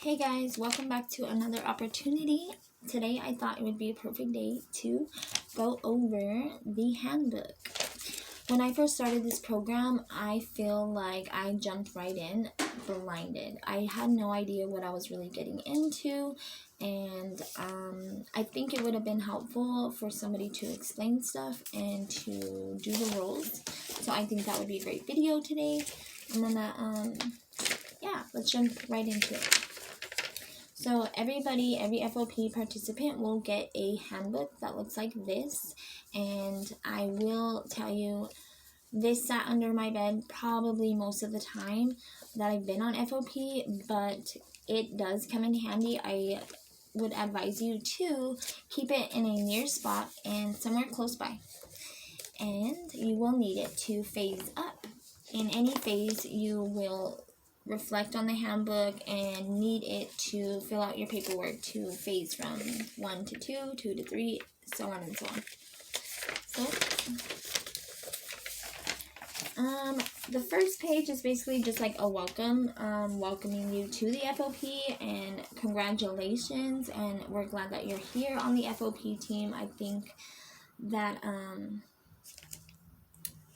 Hey guys, welcome back to another opportunity. Today I thought it would be a perfect day to go over the handbook. When I first started this program, I feel like I jumped right in blinded. I had no idea what I was really getting into, and I think it would have been helpful for somebody to explain stuff and to do the rules. So I think that would be a great video today. I'm gonna let's jump right into it. So every FOP participant will get a handbook that looks like this, and I will tell you, this sat under my bed probably most of the time that I've been on FOP, but it does come in handy. I would advise you to keep it in a near spot and somewhere close by, and you will need it to phase up. In any phase, you will reflect on the handbook and need it to fill out your paperwork to phase from 1 to 2, 2 to 3, so on and so on. So, the first page is basically just like a welcome, welcoming you to the FOP and congratulations, and we're glad that you're here on the FOP team. I think that,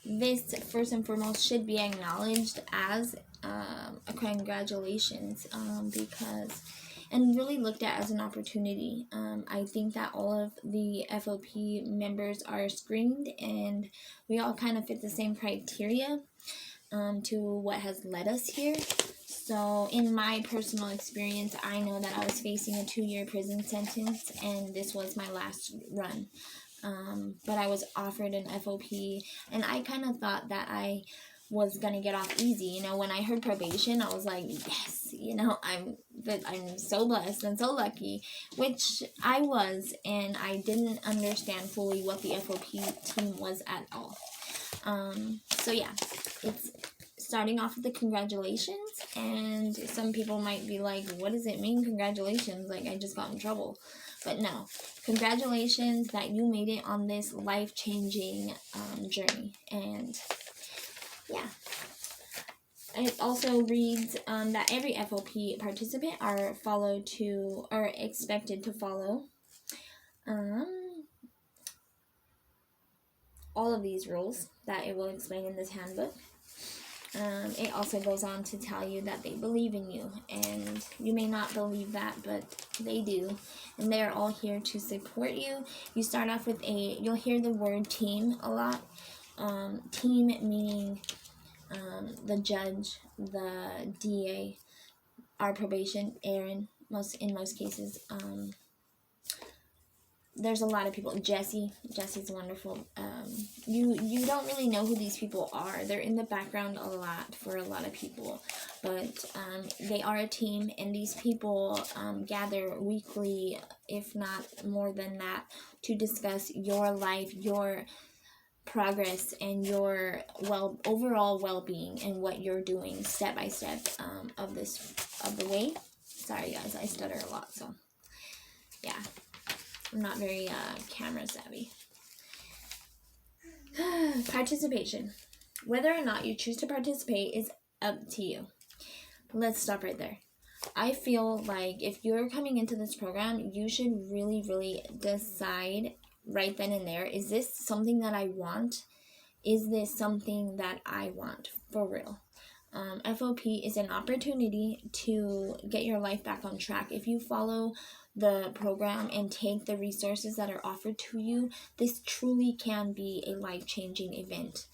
this first and foremost should be acknowledged as a congratulations, because, and really looked at as an opportunity. I think that all of the FOP members are screened, and we all kind of fit the same criteria to what has led us here. So in my personal experience, I know that I was facing a 2-year prison sentence, and this was my last run. But I was offered an FOP, and I kind of thought that I was gonna get off easy. You know, when I heard probation, I was like, yes, you know, I'm so blessed and so lucky, which I was, and I didn't understand fully what the FOP team was at all. So yeah, it's starting off with the congratulations, and some people might be like, what does it mean, congratulations? Like, I just got in trouble. But no, congratulations that you made it on this life-changing journey. And yeah, it also reads that every FOP participant are expected to follow all of these rules that it will explain in this handbook. It also goes on to tell you that they believe in you, and you may not believe that, but they do, and they're all here to support you. You start off with you'll hear the word team a lot. Team meaning the judge, the DA, our probation, Aaron, in most cases. There's a lot of people. Jesse's wonderful. You don't really know who these people are. They're in the background a lot for a lot of people, but they are a team, and these people gather weekly, if not more than that, to discuss your life, your progress, and your overall well-being, and what you're doing step by step of the way. Sorry guys, I stutter a lot, so yeah. I'm not very camera savvy. Participation. Whether or not you choose to participate is up to you. Let's stop right there. I feel like if you're coming into this program, you should really, really decide right then and there, is this something that I want? Is this something that I want for real? FOP is an opportunity to get your life back on track. If you follow the program and take the resources that are offered to you, this truly can be a life-changing event.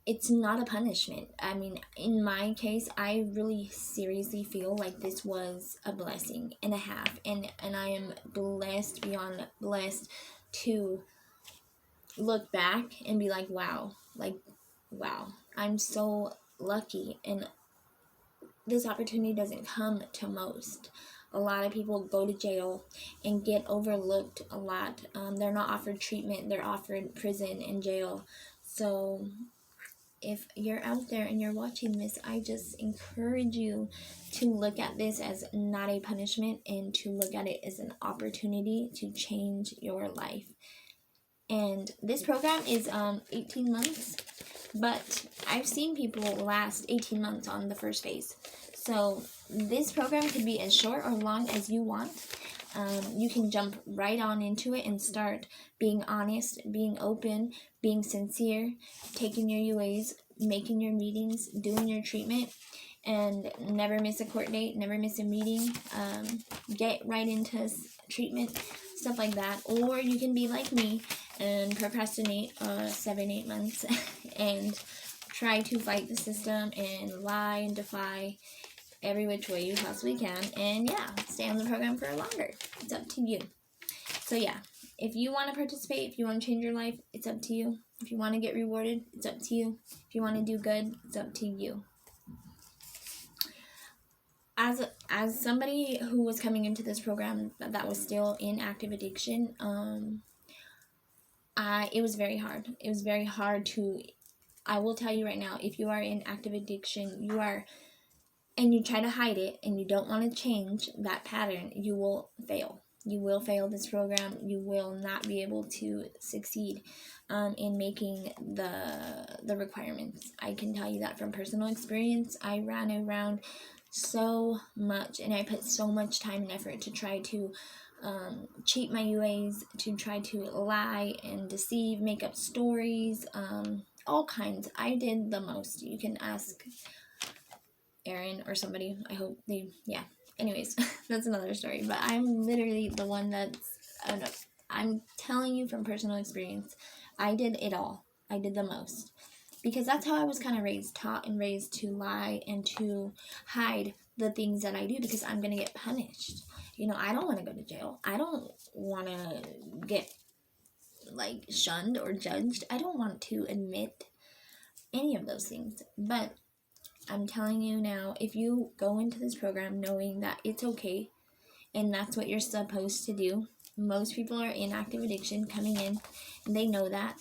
It's not a punishment. I mean, in my case, I really seriously feel like this was a blessing and a half, and I am blessed beyond blessed to look back and be like, wow, I'm so lucky, and this opportunity doesn't come to most. A lot of people go to jail and get overlooked a lot. They're not offered treatment. They're offered prison and jail. So if you're out there and you're watching this, I just encourage you to look at this as not a punishment, and to look at it as an opportunity to change your life. And this program is 18 months, but I've seen people last 18 months on the first phase. So this program could be as short or long as you want. You can jump right on into it and start being honest, being open, being sincere, taking your UAs, making your meetings, doing your treatment, and never miss a court date, never miss a meeting. Get right into treatment, stuff like that. Or you can be like me and procrastinate 7-8 months and try to fight the system and lie and defy every which way you possibly can, and yeah, stay on the program for longer. It's up to you. So yeah, if you want to participate, if you want to change your life, it's up to you. If you want to get rewarded, it's up to you. If you want to do good, it's up to you. As somebody who was coming into this program that was still in active addiction, it was very hard. It was very hard to. I will tell you right now, if you are in active addiction, and you try to hide it and you don't want to change that pattern, you will fail. You will fail this program. You will not be able to succeed in making the requirements. I can tell you that from personal experience. I ran around so much and I put so much time and effort to try to cheat my UAs, to try to lie and deceive, make up stories, all kinds. I did the most. You can ask Aaron or somebody. I hope they, yeah. Anyways, that's another story. But I'm literally the one I'm telling you from personal experience. I did it all. I did the most. Because that's how I was kind of raised, taught and raised to lie and to hide the things that I do because I'm going to get punished. I don't want to go to jail. I don't want to get, shunned or judged. I don't want to admit any of those things. But I'm telling you now, if you go into this program knowing that it's okay and that's what you're supposed to do, most people are in active addiction coming in and they know that.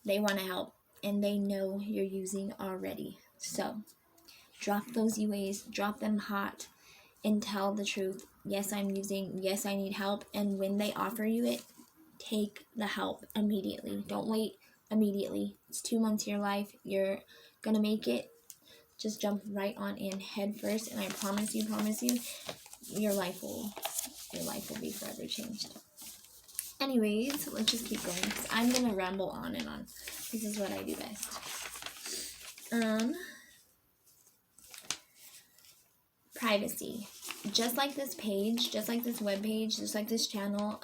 They want to help and they know you're using already. So drop those UAs, drop them hot, and tell the truth. Yes, I'm using. Yes, I need help. And when they offer you it, take the help immediately. Don't wait immediately. It's 2 months of your life. You're gonna make it. Just jump right on in head first, and I promise you, your life will be forever changed. Anyways, let's just keep going. I'm gonna ramble on and on. This is what I do best. Privacy. Just like this page, just like this webpage, just like this channel,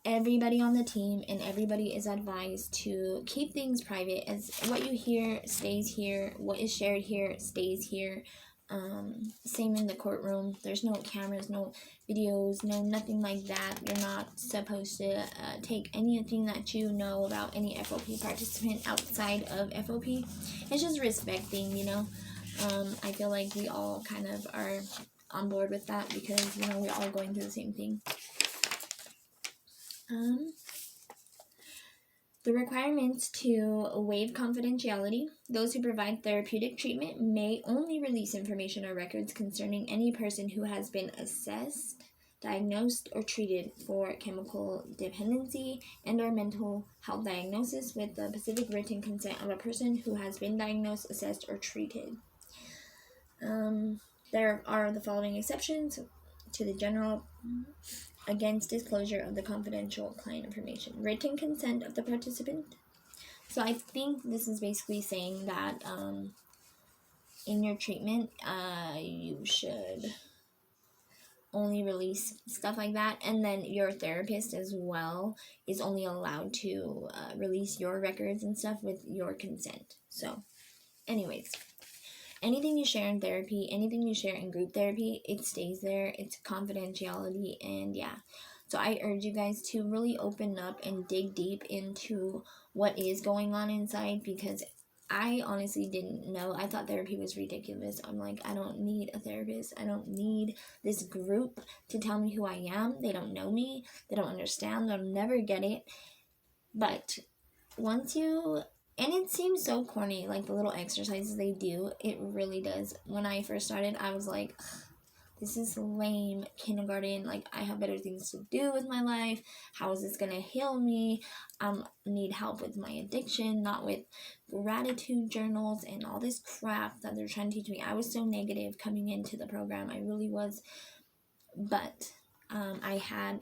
everybody on the team and everybody is advised to keep things private, as what you hear stays here, what is shared here stays here. Same in the courtroom. There's no cameras, no videos, no nothing like that. You're not supposed to take anything that you know about any FOP participant outside of FOP. It's just respecting, I feel like we all kind of are on board with that because, we're all going through the same thing. The requirements to waive confidentiality. Those who provide therapeutic treatment may only release information or records concerning any person who has been assessed, diagnosed, or treated for chemical dependency and or mental health diagnosis with the specific written consent of a person who has been diagnosed, assessed, or treated. There are the following exceptions to the general against disclosure of the confidential client information. Written consent of the participant. So I think this is basically saying that in your treatment, you should only release stuff like that, and then your therapist as well is only allowed to release your records and stuff with your consent. So anyways, anything you share in therapy, anything you share in group therapy, it stays there. It's confidentiality, and yeah. So I urge you guys to really open up and dig deep into what is going on inside, because I honestly didn't know. I thought therapy was ridiculous. I'm like, I don't need a therapist. I don't need this group to tell me who I am. They don't know me. They don't understand. They'll never get it. But once you... And it seems so corny, like the little exercises they do. It really does. When I first started, I was like, this is lame. Kindergarten, I have better things to do with my life. How is this going to heal me? I need help with my addiction, not with gratitude journals and all this crap that they're trying to teach me. I was so negative coming into the program. I really was. But I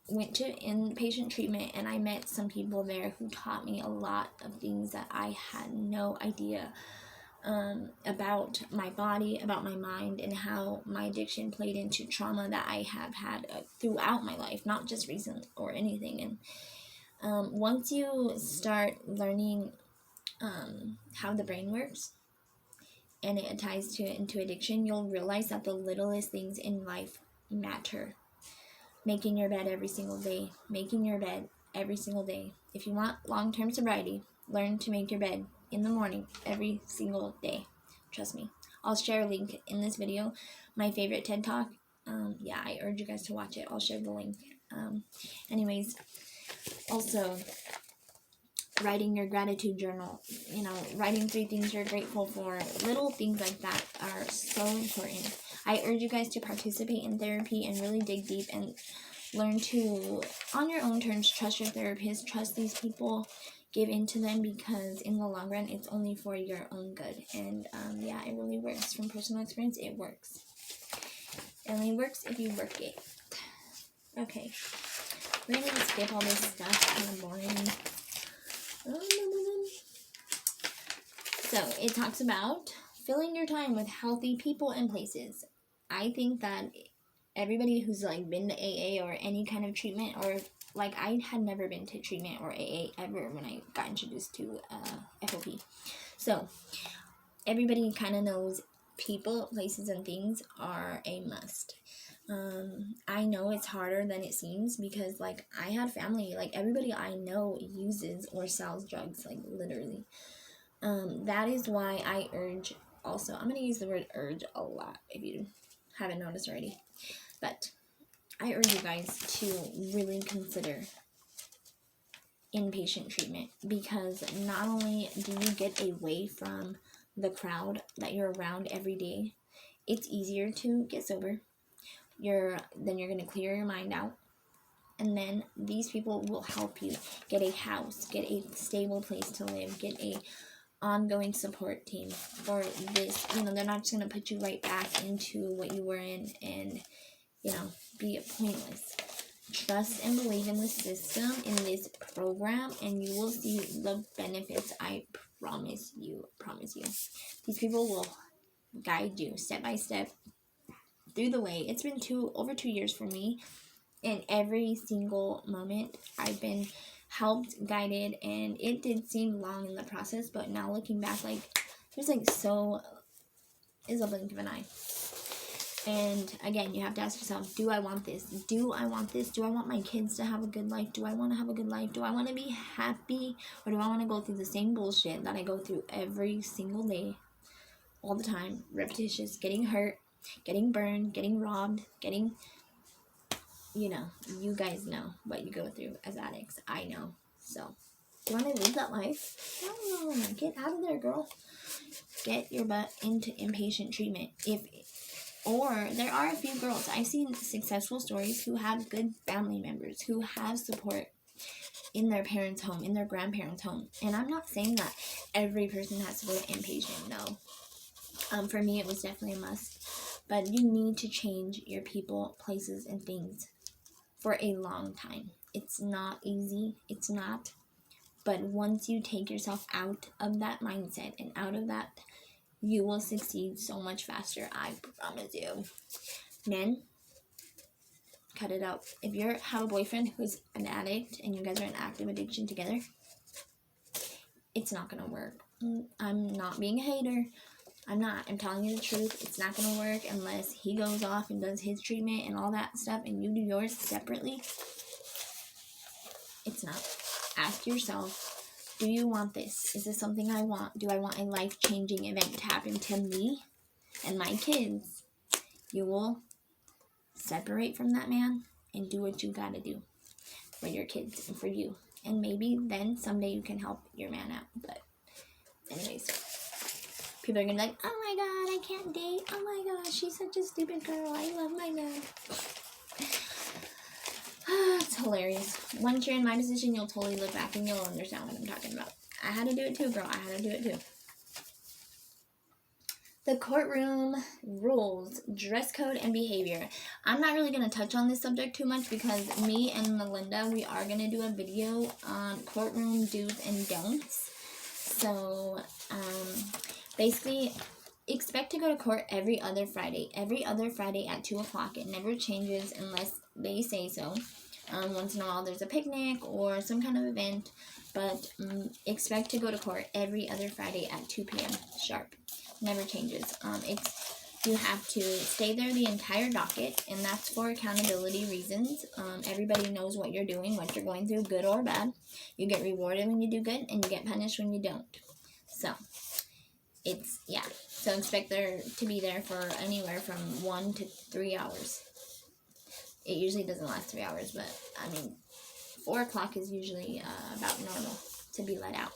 went to inpatient treatment, and I met some people there who taught me a lot of things that I had no idea about my body, about my mind, and how my addiction played into trauma that I have had throughout my life, not just recent or anything. And once you start learning how the brain works, and it ties into addiction, you'll realize that the littlest things in life matter. Making your bed every single day. Making your bed every single day. If you want long-term sobriety, learn to make your bed in the morning every single day. Trust me. I'll share a link in this video. My favorite TED Talk. Yeah, I urge you guys to watch it. I'll share the link. Anyways, also, writing your gratitude journal. Writing 3 things you're grateful for. Little things like that are so important. I urge you guys to participate in therapy and really dig deep and learn to, on your own terms, trust your therapist, trust these people, give in to them, because in the long run, it's only for your own good. And yeah, it really works. From personal experience, it works. It only works if you work it. Okay, we're going to skip all this stuff, kind of boring. So, it talks about filling your time with healthy people and places. I think that everybody who's been to AA or any kind of treatment, or I had never been to treatment or AA ever when I got introduced to FOP. So everybody kind of knows people, places, and things are a must. I know it's harder than it seems, because I had family, everybody I know uses or sells drugs, literally. That is why I urge, also, I'm going to use the word urge a lot if you haven't noticed already, but I urge you guys to really consider inpatient treatment, because not only do you get away from the crowd that you're around every day, it's easier to get sober. Then you're going to clear your mind out, and then these people will help you get a house, get a stable place to live, get a ongoing support team for this. They're not just going to put you right back into what you were in and be pointless. Trust and believe in the system, in this program, and you will see the benefits. I promise you. These people will guide you step by step through the way. It's been over 2 years for me, and every single moment I've been helped, guided, and it did seem long in the process, but now looking back, there's so is a blink of an eye. And again, you have to ask yourself, do I want this? Do I want this? Do I want my kids to have a good life? Do I want to have a good life? Do I want to be happy? Or do I want to go through the same bullshit that I go through every single day, all the time, repetitious, getting hurt, getting burned, getting robbed, getting, you guys know what you go through as addicts. I know. So, do you want to live that life? No, get out of there, girl. Get your butt into inpatient treatment. Or there are a few girls, I've seen successful stories who have good family members, who have support in their parents' home, in their grandparents' home. And I'm not saying that every person has to go to inpatient, no. For me, it was definitely a must. But you need to change your people, places, and things for a long time. It's not easy. It's not. But once you take yourself out of that mindset and out of that, you will succeed so much faster. I promise you. Men, cut it out. If you have a boyfriend who's an addict and you guys are in active addiction together, it's not going to work. I'm not being a hater. I'm not. I'm telling you the truth. It's not going to work unless he goes off and does his treatment and all that stuff and you do yours separately. It's not. Ask yourself, do you want this? Is this something I want? Do I want a life-changing event to happen to me and my kids? You will separate from that man and do what you got to do for your kids and for you. And maybe then someday you can help your man out. But anyways, people are going to be like, oh my god, I can't date. Oh my gosh, she's such a stupid girl. I love my man. It's hilarious. Once you're in my position, you'll totally look back and you'll understand what I'm talking about. I had to do it too, girl. I had to do it too. The courtroom rules, dress code, and behavior. I'm not really going to touch on this subject too much because me and Melinda, we are going to do a video on courtroom do's and don'ts. So, basically, expect to go to court every other Friday. Every other Friday at 2 o'clock. It never changes unless they say so. Once in a while there's a picnic or some kind of event. But expect to go to court every other Friday at 2 p.m. sharp. Never changes. You have to stay there the entire docket, and that's for accountability reasons. Everybody knows what you're doing, what you're going through, good or bad. You get rewarded when you do good, and you get punished when you don't. So, So expect there to be there for anywhere from 1 to 3 hours. It usually doesn't last 3 hours, but, 4 o'clock is usually about normal to be let out.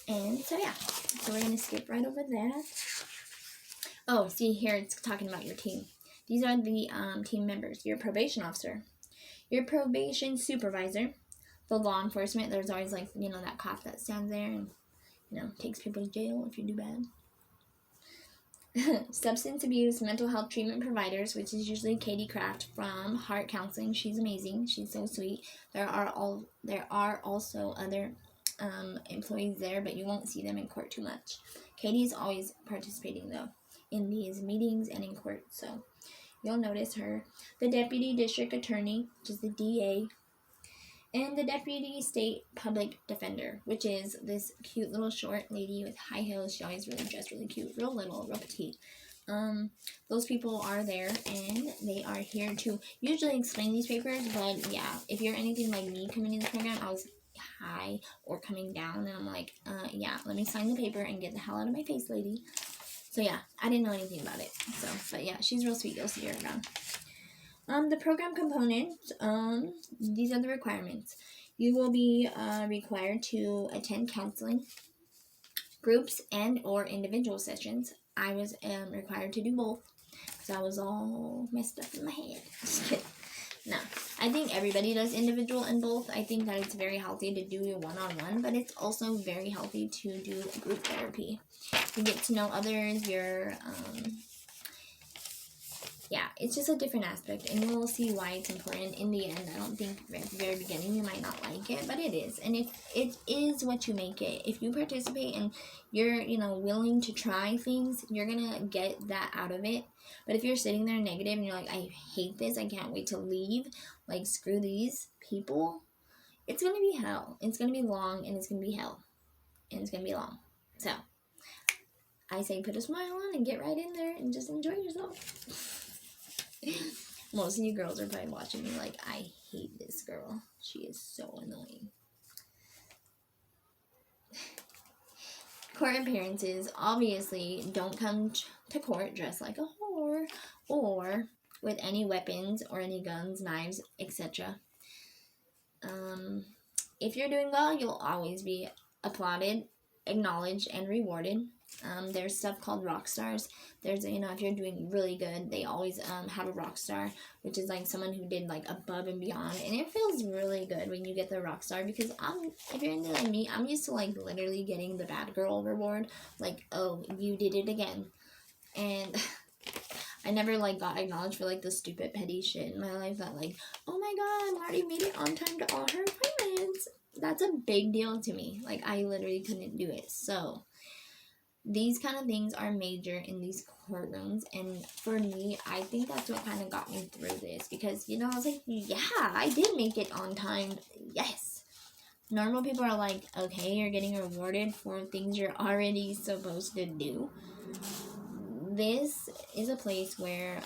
And so we're going to skip right over that. Oh, see here, it's talking about your team. These are the team members. Your probation officer, your probation supervisor, the law enforcement. There's always that cop that stands there and, takes people to jail if you do bad. Substance abuse, mental health treatment providers, which is usually Katie Kraft from Heart Counseling. She's amazing. She's so sweet. There are also other employees there, but you won't see them in court too much. Katie's always participating though in these meetings and in court, so you'll notice her. The deputy district attorney, which is the DA, and the deputy state public defender, which is this cute little short lady with high heels. She always really dressed really cute, real little, real petite. Those people are there, and they are here to usually explain these papers, but if you're anything like me coming in the program, I was high or coming down, and I'm like, let me sign the paper and get the hell out of my face, lady. So I didn't know anything about it. So, but she's real sweet. You'll see her around. The program components, these are the requirements. You will be required to attend counseling, groups, and or individual sessions. I was required to do both because I was all messed up in my head. Just kidding. No, I think everybody does individual and both. I think that it's very healthy to do a one-on-one, but it's also very healthy to do group therapy. You get to know others, it's just a different aspect, and you'll see why it's important in the end. I don't think at the very beginning you might not like it, but it is, and it is what you make it. If you participate and you're, willing to try things, you're gonna get that out of it. But if you're sitting there negative and you're like, I hate this, I can't wait to leave, screw these people, it's gonna be hell. It's gonna be long, and it's gonna be hell, and it's gonna be long. So I say put a smile on and get right in there and just enjoy yourself. Most of you girls are probably watching me like, I hate this girl. She is so annoying. Court appearances, obviously, don't come to court dressed like a whore or with any weapons or any guns, knives, etc. If you're doing well, you'll always be applauded, acknowledged, and rewarded. There's stuff called rock stars. There's, if you're doing really good, they always have a rock star, which is someone who did above and beyond, and it feels really good when you get the rock star, because if you're into like me, I'm used to literally getting the bad girl reward, oh, you did it again, and I never got acknowledged for the stupid petty shit in my life that oh my god, Marty made it on time to all her appointments. That's a big deal to me. I literally couldn't do it. So these kind of things are major in these courtrooms, and for me, I think that's what kind of got me through this, because, I was like, I did make it on time, yes. Normal people are like, okay, you're getting rewarded for things you're already supposed to do. This is a place where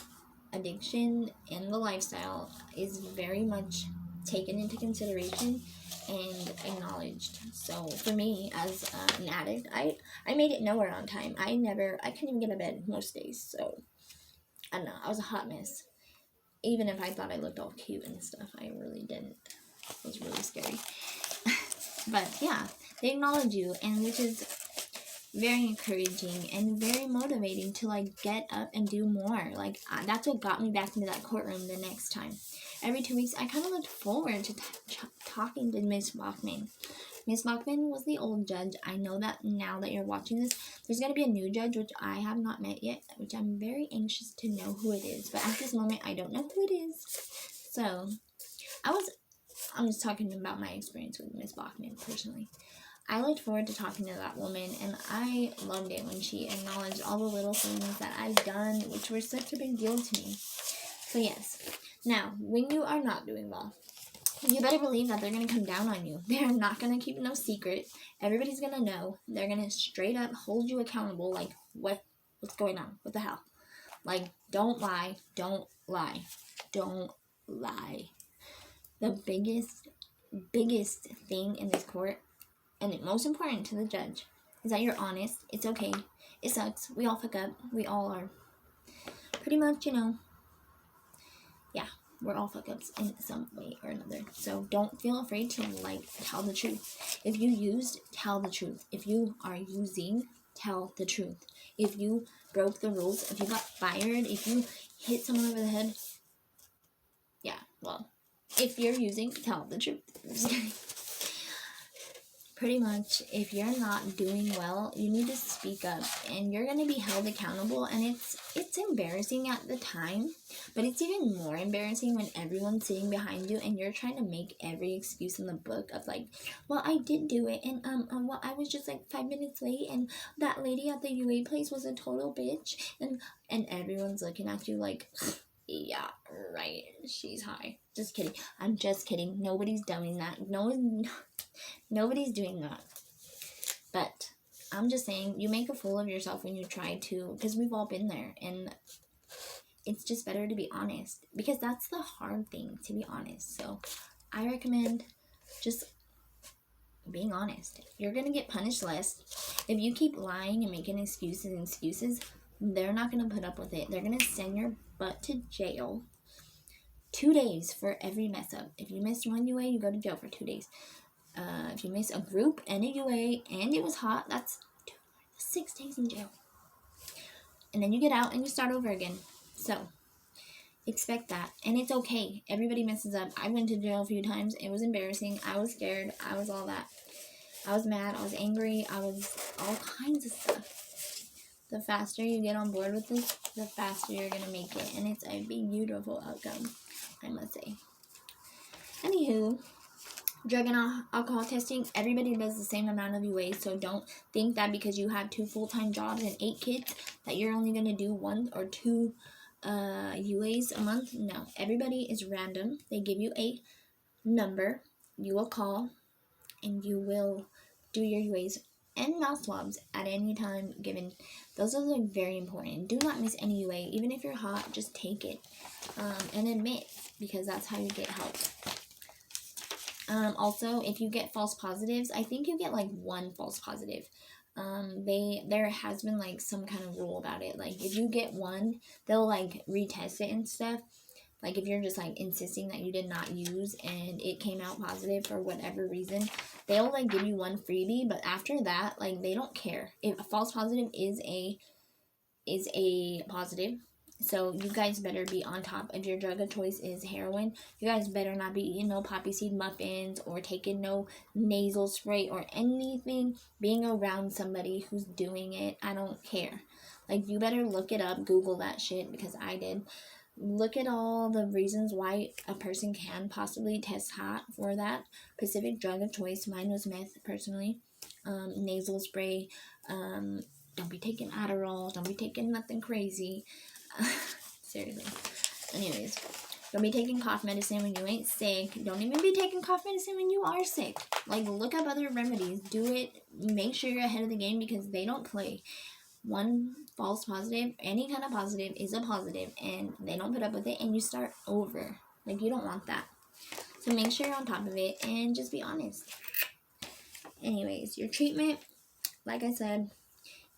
addiction and the lifestyle is very much taken into consideration and acknowledged. So for me, as an addict, I made it nowhere on time. I couldn't even get out of bed most days. So I don't know, I was a hot mess. Even if I thought I looked all cute and stuff, I really didn't. It was really scary. But they acknowledge you, and which is very encouraging and very motivating to get up and do more. That's what got me back into that courtroom the next time. Every 2 weeks, I kind of looked forward to talking to Miss Bachman, Miss Bachman was the old judge. I know that now that you're watching this, there's going to be a new judge, which I have not met yet, which I'm very anxious to know who it is. But at this moment, I don't know who it is. So, I'm just talking about my experience with Miss Bachman, personally. I looked forward to talking to that woman, and I loved it when she acknowledged all the little things that I've done, which were such a big deal to me. So yes, now, when you are not doing well, you better believe that they're going to come down on you. They're not going to keep no secret. Everybody's going to know. They're going to straight up hold you accountable, like, what's going on? What the hell? Like, don't lie, don't lie, don't lie. The biggest thing in this court, and the most important to the judge, is that you're honest. It's okay. It sucks. We all fuck up. We all are. Pretty much, yeah, we're all fuck ups in some way or another. So don't feel afraid to, tell the truth. If you used, tell the truth. If you are using, tell the truth. If you broke the rules, if you got fired, if you hit someone over the head, yeah, well, if you're using, tell the truth. Pretty much, if you're not doing well, you need to speak up, and you're going to be held accountable, and it's embarrassing at the time, but it's even more embarrassing when everyone's sitting behind you, and you're trying to make every excuse in the book of, well, I did do it, and, well, I was just, 5 minutes late, and that lady at the UA place was a total bitch, and everyone's looking at you like, yeah, right, she's high. Just kidding. I'm just kidding. Nobody's doing that. Nobody's doing that. But I'm just saying, you make a fool of yourself when you try to, because we've all been there, and it's just better to be honest, because that's the hard thing, to be honest. So I recommend just being honest. You're going to get punished less. If you keep lying and making excuses, they're not going to put up with it. They're going to send your butt to jail 2 days for every mess up. If you missed one UA, you go to jail for 2 days. If you miss a group and a UA and it was hot, that's 6 days in jail. And then you get out and you start over again. So, expect that. And it's okay. Everybody messes up. I went to jail a few times. It was embarrassing. I was scared. I was all that. I was mad. I was angry. I was all kinds of stuff. The faster you get on board with this, the faster you're going to make it. And it's a beautiful outcome, I must say. Anywho, drug and alcohol testing, everybody does the same amount of UA, so don't think that because you have 2 full-time jobs and 8 kids that you're only going to do 1 or 2 UAs a month. No, everybody is random. They give you a number, you will call, and you will do your UAs and mouth swabs at any time given. Those are very important. Do not miss any UA. Even if you're hot, just take it and admit, because that's how you get help. Also, if you get false positives, I think you get 1 false positive. There has been some kind of rule about it. If you get 1, they'll retest it and stuff. If you're just insisting that you did not use and it came out positive for whatever reason, they'll give you 1 freebie. But after that, they don't care. If a false positive is a positive. So you guys better be on top. If your drug of choice is heroin, you guys better not be eating no poppy seed muffins or taking no nasal spray or anything, being around somebody who's doing it. I don't care. You better look it up, Google that shit, because I did. Look at all the reasons why a person can possibly test hot for that specific drug of choice. Mine was meth, personally. Nasal spray. Don't be taking Adderall. Don't be taking nothing crazy. Seriously. Anyways, don't be taking cough medicine when you ain't sick. Don't even be taking cough medicine when you are sick. Look up other remedies. Do it. Make sure you're ahead of the game, because they don't play. 1 false positive, any kind of positive, is a positive, and they don't put up with it, and you start over. You don't want that. So make sure you're on top of it, and just be honest. Anyways, your treatment, like I said,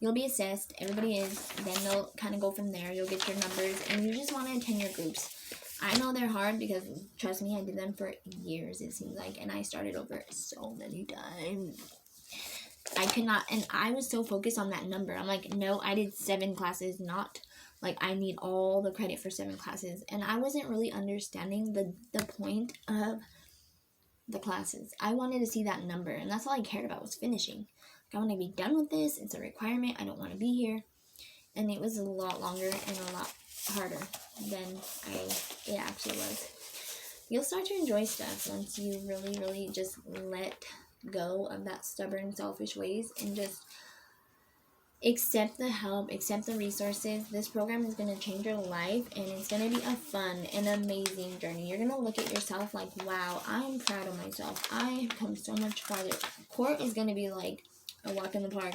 you'll be assessed. Everybody is. Then they'll kind of go from there. You'll get your numbers, and you just want to attend your groups. I know they're hard because, trust me, I did them for years, it seems like, and I started over so many times. I could not, and I was so focused on that number. I'm like, no, I did 7 classes, not I need all the credit for 7 classes. And I wasn't really understanding the point of the classes. I wanted to see that number, and that's all I cared about was finishing. Like, I want to be done with this. It's a requirement. I don't want to be here. And it was a lot longer and a lot harder than it actually was. You'll start to enjoy stuff once you really, really just let go of that stubborn, selfish ways and just accept the help, accept the resources. This program is going to change your life, and it's going to be a fun and amazing journey. You're going to look at yourself like, wow, I'm proud of myself. I have come so much farther. Court is going to be like a walk in the park.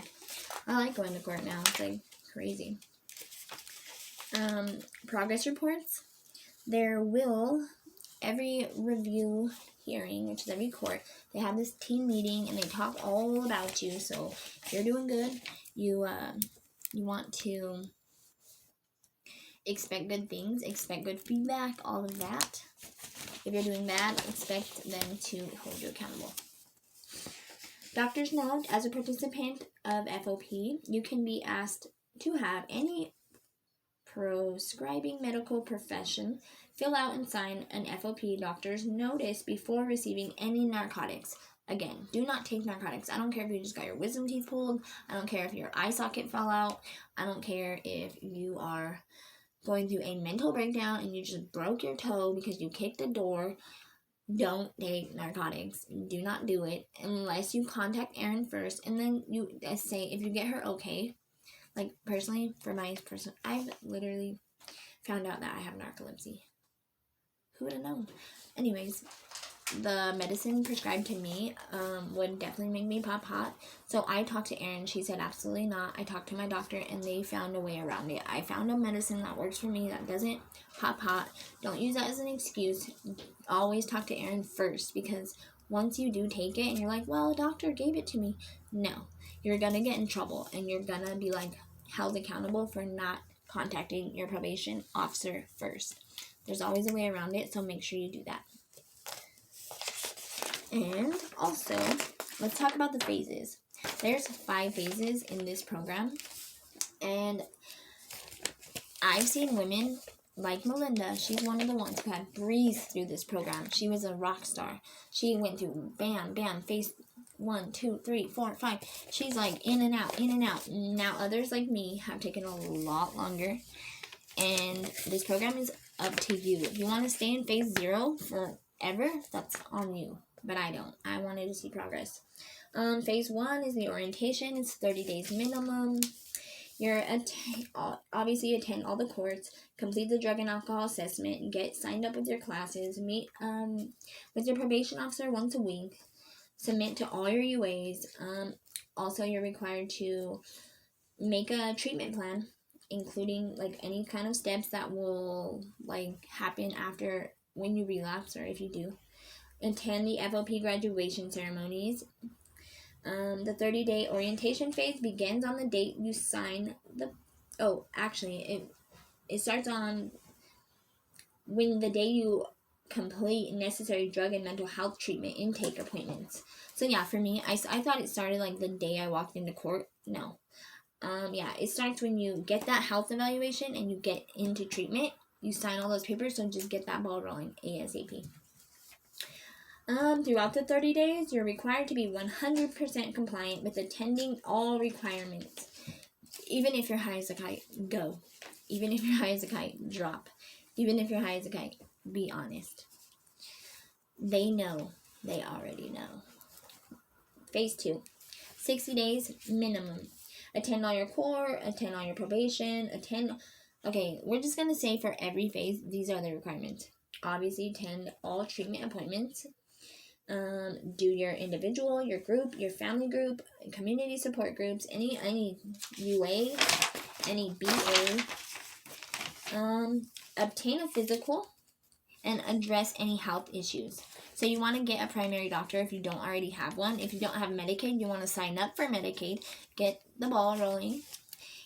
I like going to court now. It's like crazy. Progress reports. There will, every review hearing, which is every court, they have this team meeting and they talk all about you. So if you're doing good, you want to expect good things, expect good feedback, all of that. If you're doing bad, expect them to hold you accountable. Doctor's note: as a participant of FOP, you can be asked to have any prescribing medical profession fill out and sign an FOP doctor's notice before receiving any narcotics. Again, do not take narcotics. I don't care if you just got your wisdom teeth pulled. I don't care if your eye socket fell out. I don't care if you are going through a mental breakdown and you just broke your toe because you kicked a door. Don't take narcotics. Do not do it unless you contact Erin first, and then you say if you get her okay. Like, personally, for my person, I've literally found out that I have narcolepsy. Who would have known? Anyways, the medicine prescribed to me would definitely make me pop hot. So I talked to Erin. She said absolutely not. I talked to my doctor, and they found a way around it. I found a medicine that works for me that doesn't pop hot. Don't use that as an excuse. Always talk to Erin first, because once you do take it and you're like, well, a doctor gave it to me. No. You're going to get in trouble, and you're going to be like held accountable for not contacting your probation officer first. There's always a way around it, so make sure you do that. And also, let's talk about the phases. There's 5 phases in this program, and I've seen women like Melinda. She's one of the ones who had breezed through this program. She was a rock star. She went through bam, phase 1, 2, 3, 4, 5. She's like in and out. Now others like me have taken a lot longer, and this program is up to you. If you want to stay in phase 0 forever, that's on you, but I don't. I wanted to see progress. Phase 1 is the orientation. It's 30 days minimum. You're obviously attend all the courts, complete the drug and alcohol assessment, get signed up with your classes, meet with your probation officer once a week, submit to all your UAs. Also, you're required to make a treatment plan, including like any kind of steps that will like happen after when you relapse, or if you do. Attend the FOP graduation ceremonies. The 30-day orientation phase begins on the date you sign the... Oh, actually, it starts on when the day you complete necessary drug and mental health treatment intake appointments. So yeah, for me, I thought it started like the day I walked into court. No. Yeah, it starts when you get that health evaluation and you get into treatment. You sign all those papers, so just get that ball rolling ASAP. Throughout the 30 days, you're required to be 100% compliant with attending all requirements. Even if you're high as a kite, go. Even if you're high as a kite, drop. Even if you're high as a kite, be honest. They know. They already know. Phase 2, 60 days minimum. Attend all your core, attend all your probation, okay, we're just going to say for every phase, these are the requirements. Obviously, attend all treatment appointments. Do your individual, your group, your family group, community support groups, any UA, any BA. Obtain a physical and address any health issues. So you want to get a primary doctor if you don't already have one. If you don't have Medicaid, you want to sign up for Medicaid. Get the ball rolling.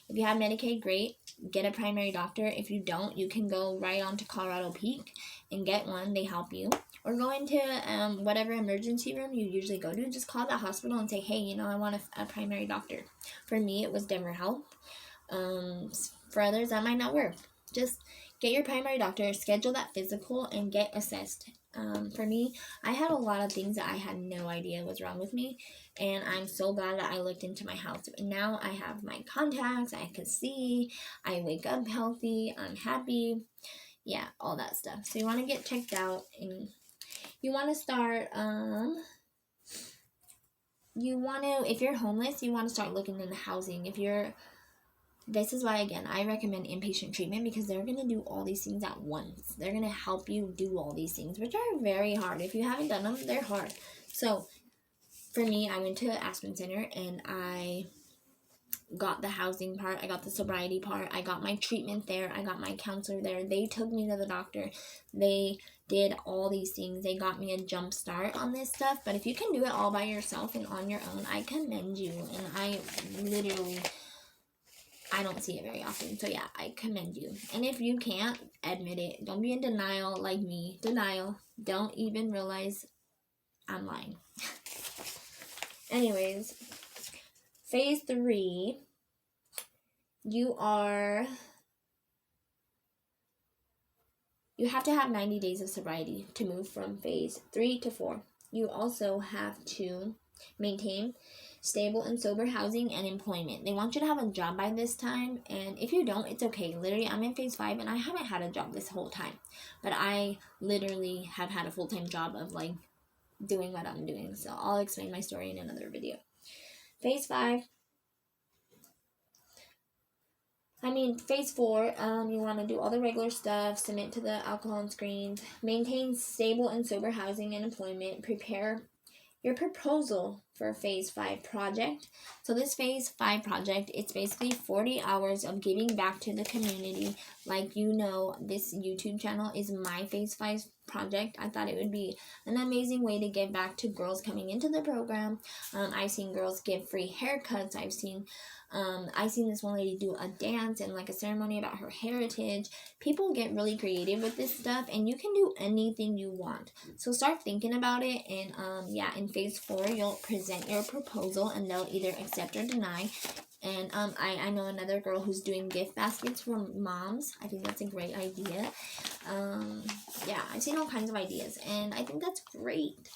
If you have Medicaid, great. Get a primary doctor. If you don't, you can go right on to Colorado Peak and get one. They help you. Or go into whatever emergency room you usually go to. Just call that hospital and say, hey, I want a primary doctor. For me, it was Denver Health. For others, that might not work. Just get your primary doctor, schedule that physical, and get assessed. For me, I had a lot of things that I had no idea was wrong with me, and I'm so glad that I looked into my health. And now I have my contacts, I can see, I wake up healthy, I'm happy, yeah, all that stuff. So you want to get checked out, and you want to start, if you're homeless, you want to start looking into housing. This is why, again, I recommend inpatient treatment, because they're going to do all these things at once. They're going to help you do all these things, which are very hard. If you haven't done them, they're hard. So, for me, I went to Aspen Center, and I got the housing part, I got the sobriety part, I got my treatment there, I got my counselor there. They took me to the doctor. They did all these things. They got me a jump start on this stuff. But if you can do it all by yourself and on your own, I commend you. And I don't see it very often. So yeah, I commend you. And if you can't, admit it. Don't be in denial like me. Denial. Don't even realize I'm lying. Anyways, phase 3, you have to have 90 days of sobriety to move from phase 3 to 4. You also have to maintain stable and sober housing and employment. They want you to have a job by this time, and if you don't, it's okay. Literally, I'm in phase 5, and I haven't had a job this whole time, but I literally have had a full-time job of, like, doing what I'm doing, so I'll explain my story in another video. Phase 4, you want to do all the regular stuff, submit to the alcohol screens, maintain stable and sober housing and employment, prepare your proposal for a phase 5 project. So this phase 5 project, it's basically 40 hours of giving back to the community. Like, this YouTube channel is my phase 5 project. I thought it would be an amazing way to give back to girls coming into the program. I've seen girls give free haircuts. I've seen this one lady do a dance and like a ceremony about her heritage. People get really creative with this stuff, and you can do anything you want. So start thinking about it, and in phase 4, you'll present your proposal, and they'll either accept or deny. And I know another girl who's doing gift baskets for moms. I think that's a great idea. I've seen all kinds of ideas, and I think that's great.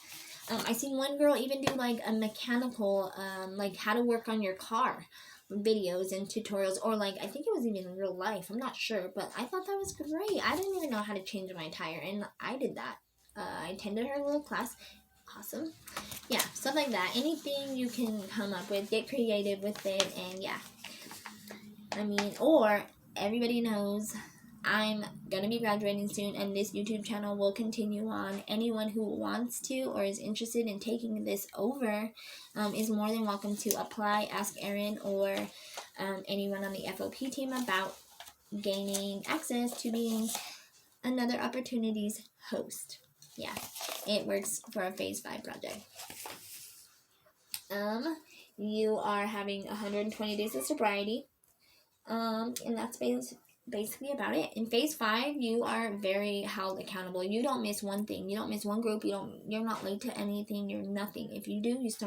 I seen one girl even do like a mechanical, like how to work on your car videos and tutorials, or like I think it was even in real life. I'm not sure, but I thought that was great. I didn't even know how to change my tire, and I did that. I attended her little class. Awesome. Yeah, stuff like that. Anything you can come up with, get creative with it, and yeah. Or everybody knows I'm gonna be graduating soon, and this YouTube channel will continue on. Anyone who wants to or is interested in taking this over is more than welcome to apply. Ask Erin or anyone on the FOP team about gaining access to being another opportunities host. Yeah, it works for a phase 5 project. You are having 120 days of sobriety. And that's basically about it. In phase 5, you are very held accountable. You don't miss one thing. You don't miss one group. You're not late to anything. You're nothing. If you do, you start